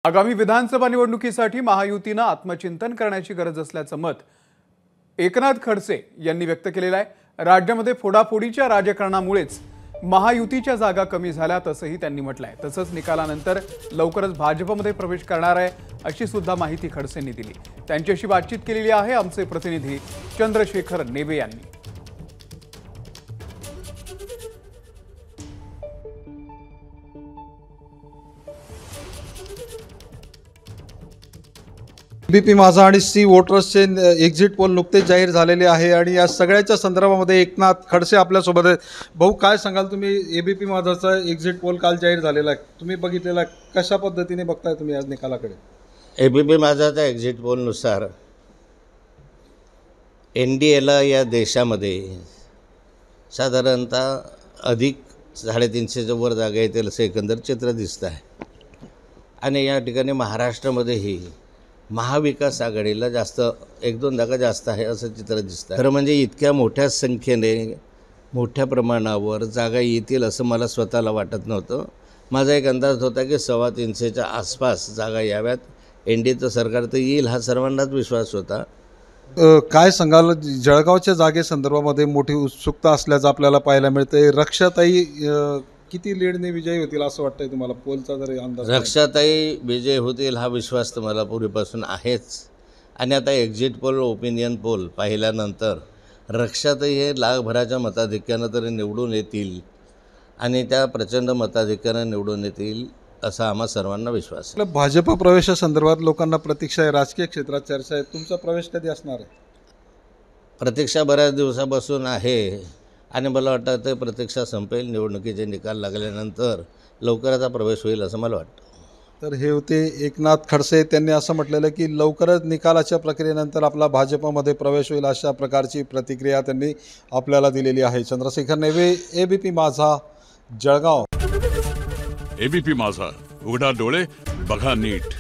आगामी विधानसभा निवडणुकीसाठी महायुतीने आत्मचिंतन करण्याची गरज असल्याचं मत एकनाथ खडसे यांनी व्यक्त केलेलं आहे। राज्यामध्ये फोडाफोडीच्या राजकारणामुळेच महायुतीच्या जागा कमी झाल्यात असंही त्यांनी म्हटलंय। तसंच निकालानंतर लवकरच भाजपमध्ये प्रवेश करणार आहे अशी सुद्धा माहिती खडसेंनी दिली। त्यांच्याशी बातचीत केलेली आहे आमचे प्रतिनिधी चंद्रशेखर नेबे यांनी। एबीपी माझा आणि सी वोटर्सचे एक्झिट पोल नुकतेच जाहीर झालेले आहे आणि या सगळ्याच्या संदर्भामध्ये एकनाथ खडसे आपल्यासोबत आहेत। भाऊ, काय सांगाल तुम्ही? एबीपी माझाचा एक्झिट पोल काल जाहीर झालेला आहे, तुम्ही बघितलेला, कशा पद्धतीने बघताय तुम्ही आज निकालाकडे? एबीपी माझाच्या एक्झिट पोलनुसार NDAला या देशामध्ये साधारणतः अधिक 350च्या वर जागा येतील असं एकंदर चित्र दिसतं आहे। आणि या ठिकाणी महाराष्ट्रामध्येही महाविकास आघाडीला जास्त 1-2 जागा जास्त आहे असं चित्र दिसतं। खरं म्हणजे इतक्या मोठ्या संख्येने मोठ्या प्रमाणावर जागा येतील असं मला स्वतःला वाटत नव्हतं। माझा एक अंदाज होता की 325च्या आसपास जागा याव्यात। NDAचं सरकार तर येईल हा सर्वांनाच विश्वास होता। काय सांगाल? जळगावच्या जागेसंदर्भामध्ये मोठी उत्सुकता असल्याचं आपल्याला पाहायला मिळतंय। रक्षाताई किती लीडने विजयी होतील असं वाटतंय तुम्हाला? पोलचा जरी अंदाज? रक्षाताई विजय होतील हा विश्वास तर मला पूर्वीपासून आहेच। आणि आता एक्झिट पोल, ओपिनियन पोल पाहिल्यानंतर रक्षाताई हे लाखभराच्या मताधिक्यानं तरी निवडून येतील आणि त्या प्रचंड मताधिक्यानं निवडून येतील असा आम्हा सर्वांना विश्वास आहे। भाजप प्रवेशासंदर्भात लोकांना प्रतीक्षा आहे, राजकीय क्षेत्रात चर्चा आहे, तुमचा प्रवेश कधी असणार आहे? प्रतीक्षा बऱ्याच दिवसापासून आहे आणि मला वाटतं ते प्रतीक्षा संपेल। निवडणुकीचे निकाल लागल्यानंतर लवकरच प्रवेश होईल असं मला वाटतं। तर हे होते एकनाथ खडसे। त्यांनी असं म्हटलेलं की लवकरच निकालाच्या प्रक्रियेनंतर आपला भाजपमध्ये प्रवेश होईल अशा प्रकारची प्रतिक्रिया त्यांनी आपल्याला दिलेली आहे। चंद्रशेखर नेवे, एबीपी माझा, जळगाव। एबीपी माझा, उघडा डोळे बघा नीट।